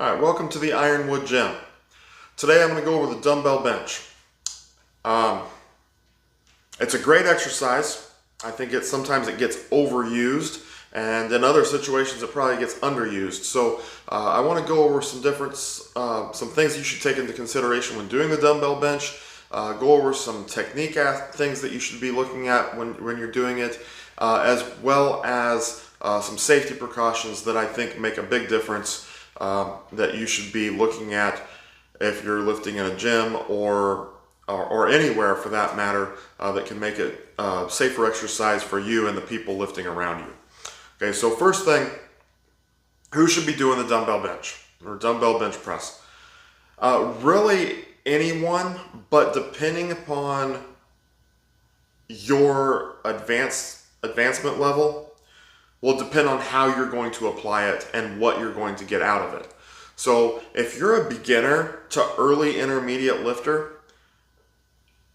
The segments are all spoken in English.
Alright, welcome to the Ironwood Gym. Today I'm going to go over the dumbbell bench. It's a great exercise. I think sometimes it gets overused, and in other situations it probably gets underused. So I want to go over some things you should take into consideration when doing the dumbbell bench. Go over some technique things that you should be looking at when you're doing it, as well as some safety precautions that I think make a big difference that you should be looking at if you're lifting in a gym or anywhere for that matter, that can make it safer exercise for you and the people lifting around you. Okay, so first thing, who should be doing the dumbbell bench or dumbbell bench press? Really anyone, but depending upon your advancement level will depend on how you're going to apply it and what you're going to get out of it. So if you're a beginner to early intermediate lifter,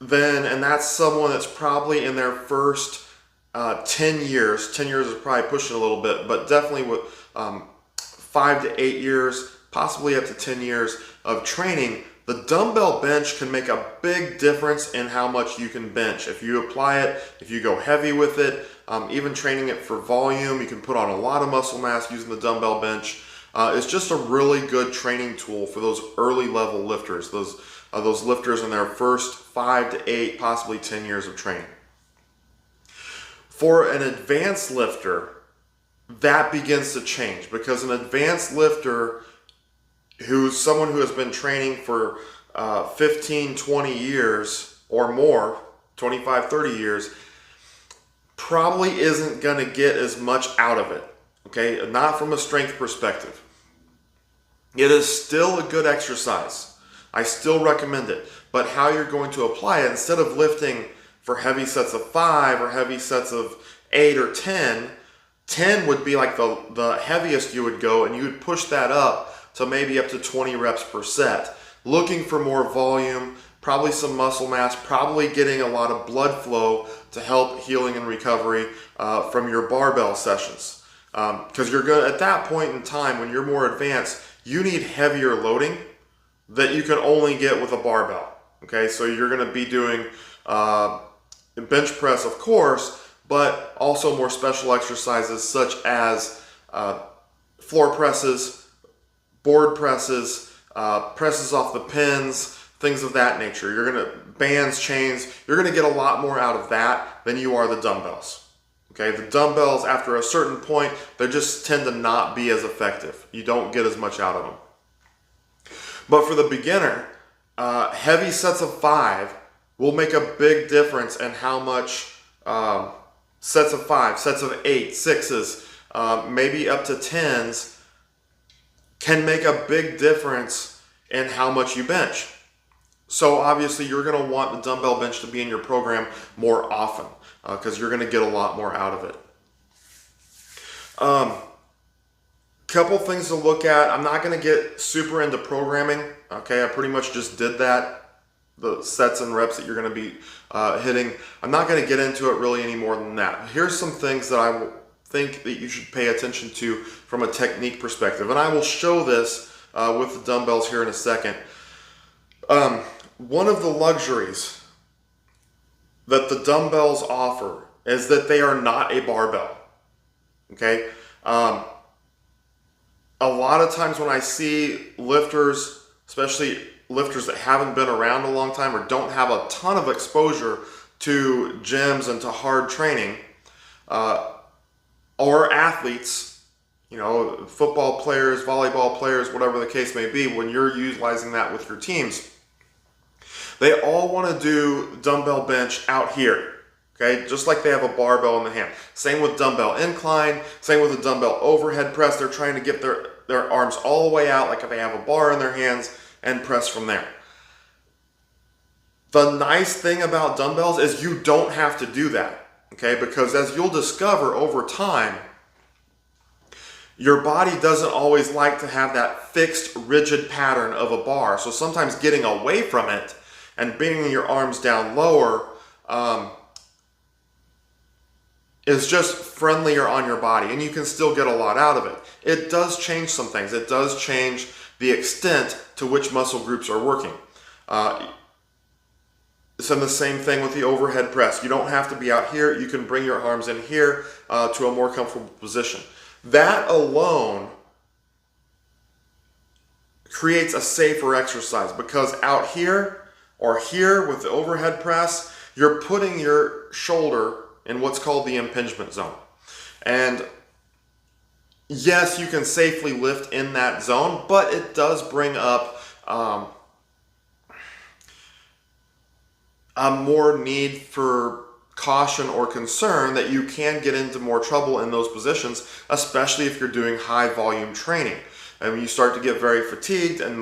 and that's someone that's probably in their first 10 years is probably pushing a little bit, but definitely with 5 to 8 years, possibly up to 10 years of training, the dumbbell bench can make a big difference in how much you can bench. If you apply it, if you go heavy with it, even training it for volume, you can put on a lot of muscle mass using the dumbbell bench. It's just a really good training tool for those early level lifters, those lifters in their first 5 to 8, possibly 10 years of training. For an advanced lifter, that begins to change, because an advanced lifter who's someone who has been training for 15, 20 years or more, 25, 30 years, probably isn't going to get as much out of it, okay? Not from a strength perspective. It is still a good exercise. I still recommend it, but how you're going to apply it, instead of lifting for heavy sets of 5 or heavy sets of 8 or 10, 10 would be like the heaviest you would go, and you would push that up to maybe up to 20 reps per set. Looking for more volume, probably some muscle mass, probably getting a lot of blood flow to help healing and recovery from your barbell sessions. Because you're going at that point in time, when you're more advanced, you need heavier loading that you can only get with a barbell. Okay, so you're going to be doing bench press, of course, but also more special exercises such as floor presses, board presses, presses off the pins, things of that nature. You're going to bands, chains, you're going to get a lot more out of that than you are the dumbbells. Okay, the dumbbells, after a certain point, they just tend to not be as effective. You don't get as much out of them. But for the beginner, heavy sets of 5 will make a big difference in how much sets of 5, sets of 8, 6s, maybe up to 10s, can make a big difference in how much you bench. So obviously you're going to want the dumbbell bench to be in your program more often, because you're going to get a lot more out of it. Couple things to look at. I'm not going to get super into programming. Okay, I pretty much just did that. The sets and reps that you're going to be hitting. I'm not going to get into it really any more than that. Here's some things that I think that you should pay attention to from a technique perspective, and I will show this with the dumbbells here in a second. One of the luxuries that the dumbbells offer is that they are not a barbell. Okay, a lot of times when I see lifters, especially lifters that haven't been around a long time or don't have a ton of exposure to gyms and to hard training, or athletes, you know, football players, volleyball players, whatever the case may be, when you're utilizing that with your teams, they all want to do dumbbell bench out here, okay? Just like they have a barbell in the hand. Same with dumbbell incline, same with the dumbbell overhead press. They're trying to get their arms all the way out like if they have a bar in their hands and press from there. The nice thing about dumbbells is you don't have to do that, okay? Because as you'll discover over time, your body doesn't always like to have that fixed, rigid pattern of a bar. So sometimes getting away from it and bringing your arms down lower is just friendlier on your body, and you can still get a lot out of it. It does change some things. It does change the extent to which muscle groups are working. It's the same thing with the overhead press. You don't have to be out here. You can bring your arms in here to a more comfortable position. That alone creates a safer exercise, because out here or here with the overhead press, you're putting your shoulder in what's called the impingement zone. And yes, you can safely lift in that zone, but it does bring up a more need for caution or concern that you can get into more trouble in those positions, especially if you're doing high volume training. And when you start to get very fatigued and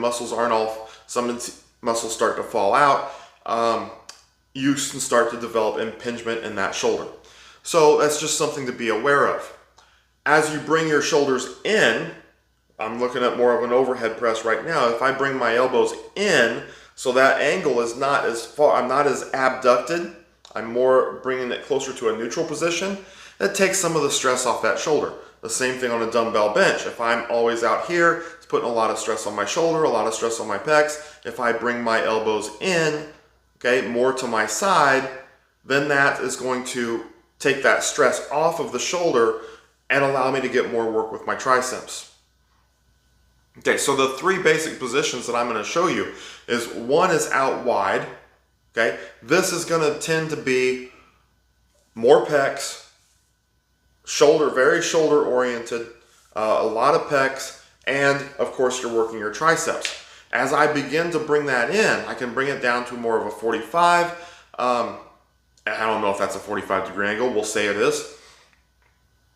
some muscles start to fall out, you can start to develop impingement in that shoulder. So that's just something to be aware of. As you bring your shoulders in, I'm looking at more of an overhead press right now. If I bring my elbows in, so that angle is not as far, I'm not as abducted, I'm more bringing it closer to a neutral position, it takes some of the stress off that shoulder. The same thing on a dumbbell bench. If I'm always out here, it's putting a lot of stress on my shoulder, a lot of stress on my pecs. If I bring my elbows in, okay, more to my side, then that is going to take that stress off of the shoulder and allow me to get more work with my triceps. Okay, so the three basic positions that I'm going to show you is, one is out wide. Okay, this is going to tend to be more pecs, shoulder, very shoulder oriented, a lot of pecs, and of course you're working your triceps. As I begin to bring that in, I can bring it down to more of a 45. I don't know if that's a 45-degree angle, we'll say it is.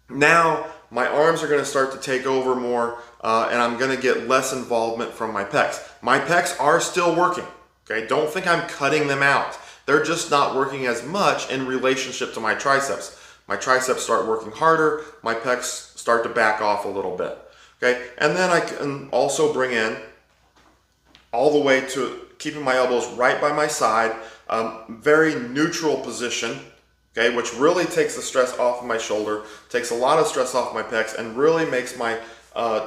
Now my arms are going to start to take over more, and I'm going to get less involvement from my pecs. My pecs are still working. Okay, don't think I'm cutting them out. They're just not working as much in relationship to my triceps. My triceps start working harder, my pecs start to back off a little bit. Okay, and then I can also bring in all the way to keeping my elbows right by my side, very neutral position, okay, which really takes the stress off of my shoulder, takes a lot of stress off my pecs, and really makes my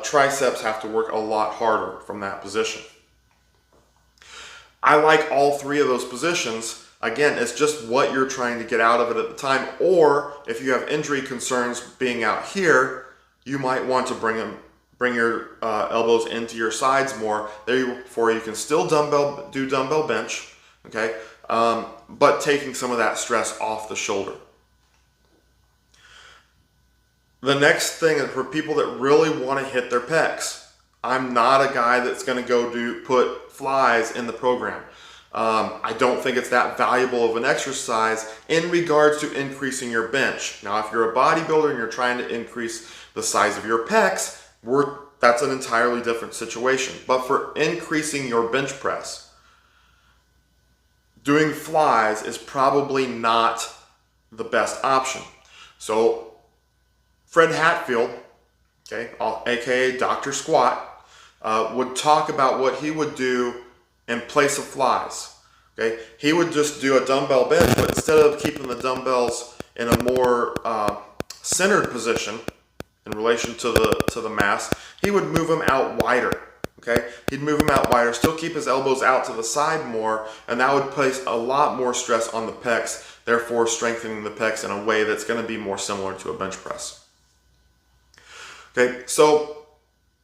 triceps have to work a lot harder from that position. I like all three of those positions. Again, it's just what you're trying to get out of it at the time, or if you have injury concerns being out here, you might want to bring your elbows into your sides more. Therefore, you can still do dumbbell bench, okay, but taking some of that stress off the shoulder. The next thing is for people that really want to hit their pecs. I'm not a guy that's going to go put flies in the program. I don't think it's that valuable of an exercise in regards to increasing your bench. Now, if you're a bodybuilder and you're trying to increase the size of your pecs, that's an entirely different situation. But for increasing your bench press, doing flies is probably not the best option. So Fred Hatfield, okay, aka Dr. Squat, would talk about what he would do in place of flies. Okay, he would just do a dumbbell bench, but instead of keeping the dumbbells in a more centered position in relation to the mass, he would move them out wider. Okay, he'd move them out wider, still keep his elbows out to the side more, and that would place a lot more stress on the pecs, therefore strengthening the pecs in a way that's going to be more similar to a bench press. Okay, so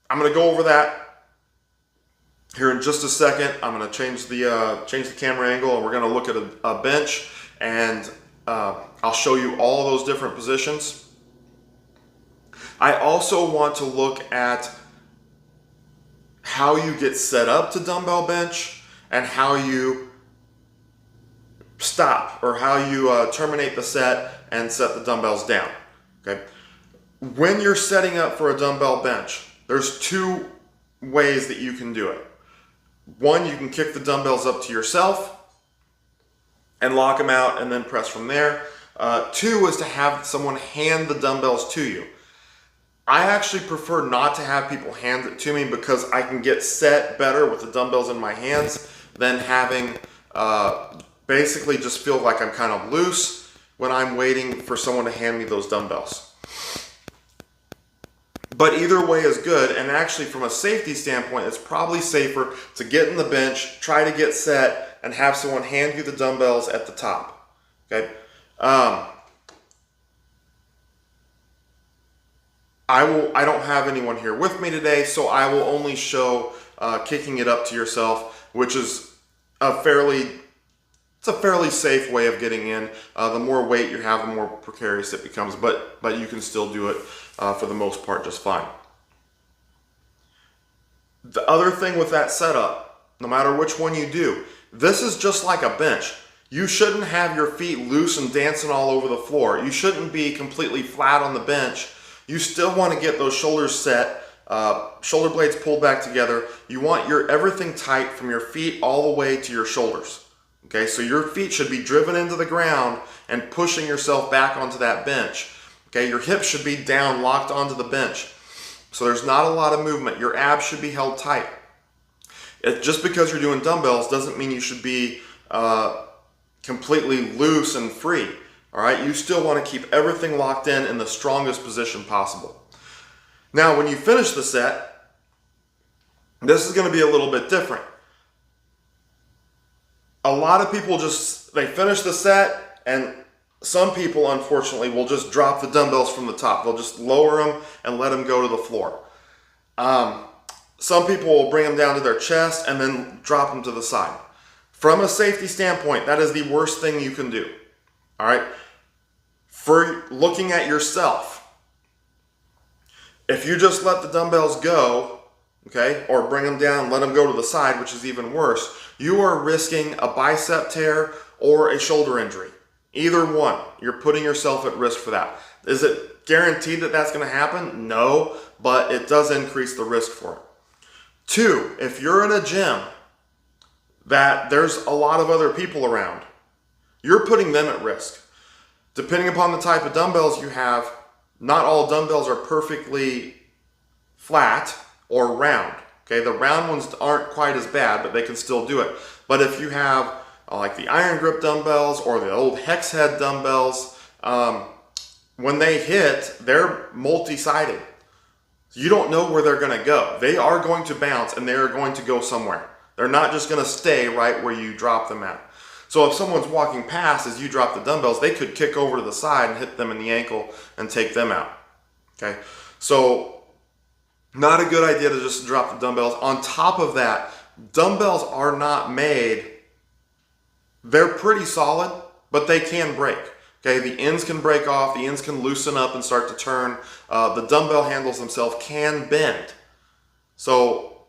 I'm going to go over that here in just a second. I'm going to change the camera angle, and we're going to look at a bench, and I'll show you all those different positions. I also want to look at how you get set up to dumbbell bench and how you stop, or how you terminate the set and set the dumbbells down. Okay. When you're setting up for a dumbbell bench, there's two ways that you can do it. One, you can kick the dumbbells up to yourself and lock them out and then press from there. Two is to have someone hand the dumbbells to you. I actually prefer not to have people hand it to me because I can get set better with the dumbbells in my hands than having basically just feel like I'm kind of loose when I'm waiting for someone to hand me those dumbbells. But either way is good, and actually from a safety standpoint, it's probably safer to get in the bench, try to get set, and have someone hand you the dumbbells at the top. Okay. I don't have anyone here with me today, so I will only show kicking it up to yourself, which is a fairly safe way of getting in. The more weight you have, the more precarious it becomes, but you can still do it for the most part just fine. The other thing with that setup, no matter which one you do, this is just like a bench. You shouldn't have your feet loose and dancing all over the floor. You shouldn't be completely flat on the bench. You still want to get those shoulders set, shoulder blades pulled back together. You want everything tight from your feet all the way to your shoulders. Okay, so your feet should be driven into the ground and pushing yourself back onto that bench. Okay, your hips should be down, locked onto the bench. So there's not a lot of movement. Your abs should be held tight. Just because you're doing dumbbells doesn't mean you should be completely loose and free. All right, you still want to keep everything locked in the strongest position possible. Now, when you finish the set, this is going to be a little bit different. A lot of people they finish the set, and some people, unfortunately, will just drop the dumbbells from the top. They'll just lower them and let them go to the floor. Some people will bring them down to their chest and then drop them to the side. From a safety standpoint, that is the worst thing you can do. All right? For looking at yourself, if you just let the dumbbells go, okay, or bring them down, let them go to the side, which is even worse, you are risking a bicep tear or a shoulder injury. Either one, you're putting yourself at risk for that. Is it guaranteed that that's going to happen? No, but it does increase the risk for it. 2, if you're in a gym that there's a lot of other people around, you're putting them at risk. Depending upon the type of dumbbells you have, not all dumbbells are perfectly flat or round. Okay, the round ones aren't quite as bad, but they can still do it. But if you have like the iron grip dumbbells or the old hex head dumbbells, when they hit, they're multi-sided. You don't know where they're going to go. They are going to bounce and they are going to go somewhere. They're not just going to stay right where you drop them at. So if someone's walking past as you drop the dumbbells, they could kick over to the side and hit them in the ankle and take them out. Okay, so not a good idea to just drop the dumbbells. On top of that, dumbbells are not made, they're pretty solid, but they can break. Okay, the ends can break off, the ends can loosen up and start to turn. The dumbbell handles themselves can bend. So,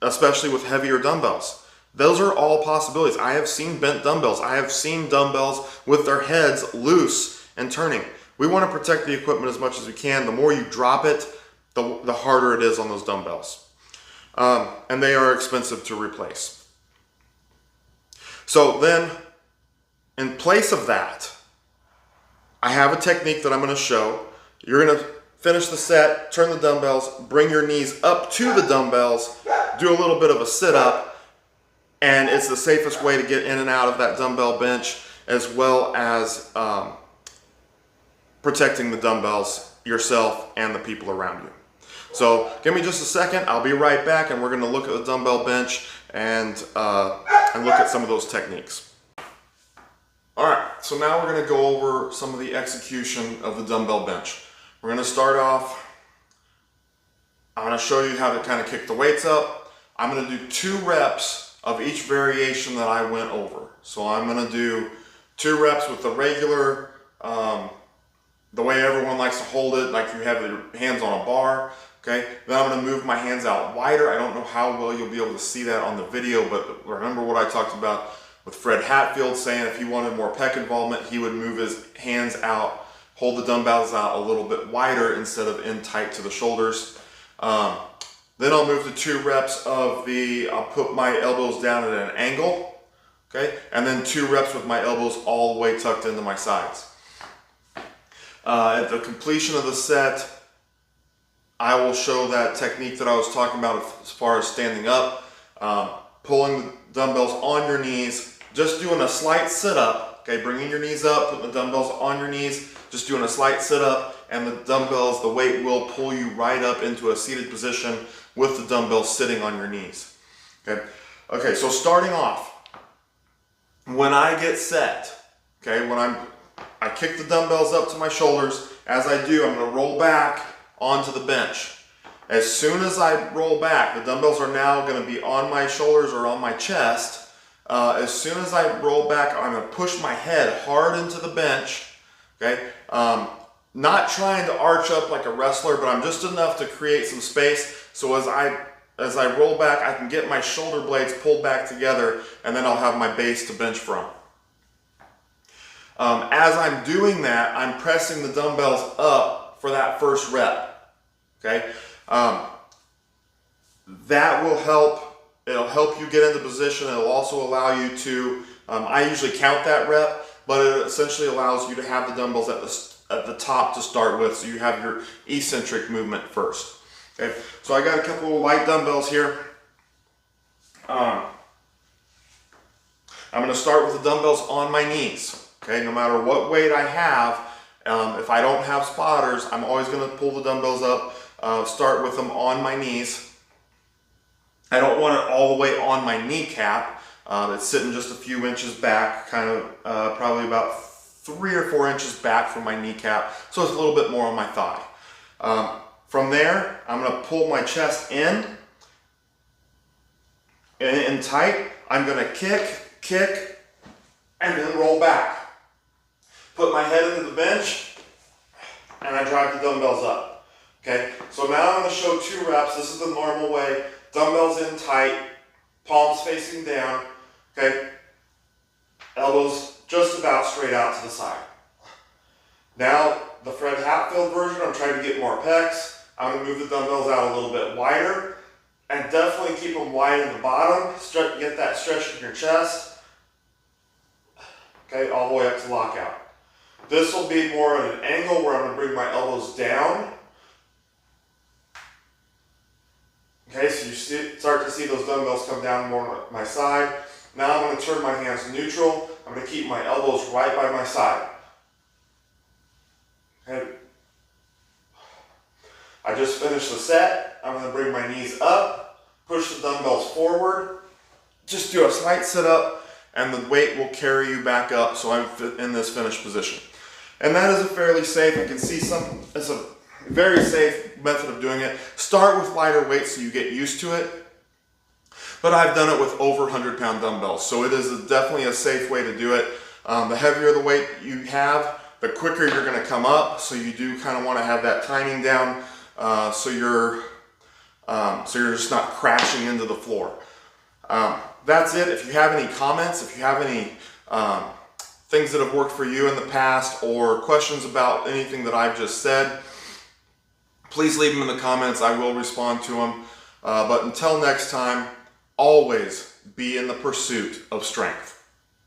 especially with heavier dumbbells. Those are all possibilities. I have seen bent dumbbells. I have seen dumbbells with their heads loose and turning. We want to protect the equipment as much as we can. The more you drop it, the harder it is on those dumbbells. And they are expensive to replace. So then, in place of that, I have a technique that I'm going to show. You're going to finish the set, turn the dumbbells, bring your knees up to the dumbbells, do a little bit of a sit-up, and it's the safest way to get in and out of that dumbbell bench, as well as protecting the dumbbells, yourself, and the people around you. So give me just a second. I'll be right back, and we're going to look at the dumbbell bench and look at some of those techniques. All right, so now we're going to go over some of the execution of the dumbbell bench. We're going to start off, I'm going to show you how to kind of kick the weights up. I'm going to do 2 reps of each variation that I went over. So I'm going to do 2 reps with the regular, the way everyone likes to hold it, like you have your hands on a bar. Okay, then I'm going to move my hands out wider. I don't know how well you'll be able to see that on the video, but remember what I talked about with Fred Hatfield saying if he wanted more pec involvement, he would move his hands out, hold the dumbbells out a little bit wider instead of in tight to the shoulders. Then I'll move to 2 reps of I'll put my elbows down at an angle, okay? And then 2 reps with my elbows all the way tucked into my sides. At the completion of the set, I will show that technique that I was talking about as far as standing up, pulling the dumbbells on your knees, just doing a slight sit-up, okay? Bringing your knees up, putting the dumbbells on your knees, just doing a slight sit-up, and the dumbbells, the weight will pull you right up into a seated position with the dumbbells sitting on your knees. Okay, so starting off, when I get set, okay, I kick the dumbbells up to my shoulders. As I do, I'm going to roll back onto the bench. As soon as I roll back, the dumbbells are now going to be on my shoulders or on my chest. As soon as I roll back, I'm going to push my head hard into the bench. Okay, not trying to arch up like a wrestler, but I'm just enough to create some space. So as I roll back, I can get my shoulder blades pulled back together, and then I'll have my base to bench from. As I'm doing that, I'm pressing the dumbbells up for that first rep. Okay, that will help. It'll help you get into position. It'll also allow you to, I usually count that rep, but it essentially allows you to have the dumbbells at the top to start with, so you have your eccentric movement first. Okay, so I got a couple of light dumbbells here. I'm going to start with the dumbbells on my knees. Okay, no matter what weight I have, if I don't have spotters, I'm always going to pull the dumbbells up, start with them on my knees. I don't want it all the way on my kneecap. It's sitting just a few inches back, kind of probably about 3 or 4 inches back from my kneecap, so it's a little bit more on my thigh. From there, I'm going to pull my chest in tight. I'm going to kick, and then roll back. Put my head into the bench, and I drive the dumbbells up. Okay, so now I'm going to show 2 reps. This is the normal way. Dumbbells in tight, palms facing down, okay? Elbows just about straight out to the side. Now, the Fred Hatfield version, I'm trying to get more pecs. I'm going to move the dumbbells out a little bit wider, and definitely keep them wide in the bottom. Get that stretch in your chest. Okay, all the way up to lockout. This will be more at an angle where I'm going to bring my elbows down. Okay, so you start to see those dumbbells come down more on my side. Now I'm going to turn my hands neutral. I'm going to keep my elbows right by my side. Okay. I just finished the set. I'm going to bring my knees up, push the dumbbells forward, just do a slight sit up, and the weight will carry you back up, so I'm in this finished position. And that is a fairly safe, I can see it's a very safe method of doing it. Start with lighter weights so you get used to it. But I've done it with over 100-pound dumbbells, so it is definitely a safe way to do it. The heavier the weight you have, the quicker you're going to come up. So you do kind of want to have that timing down, so you're just not crashing into the floor. That's it. If you have any comments, if you have any things that have worked for you in the past, or questions about anything that I've just said, please leave them in the comments. I will respond to them. But until next time, always be in the pursuit of strength.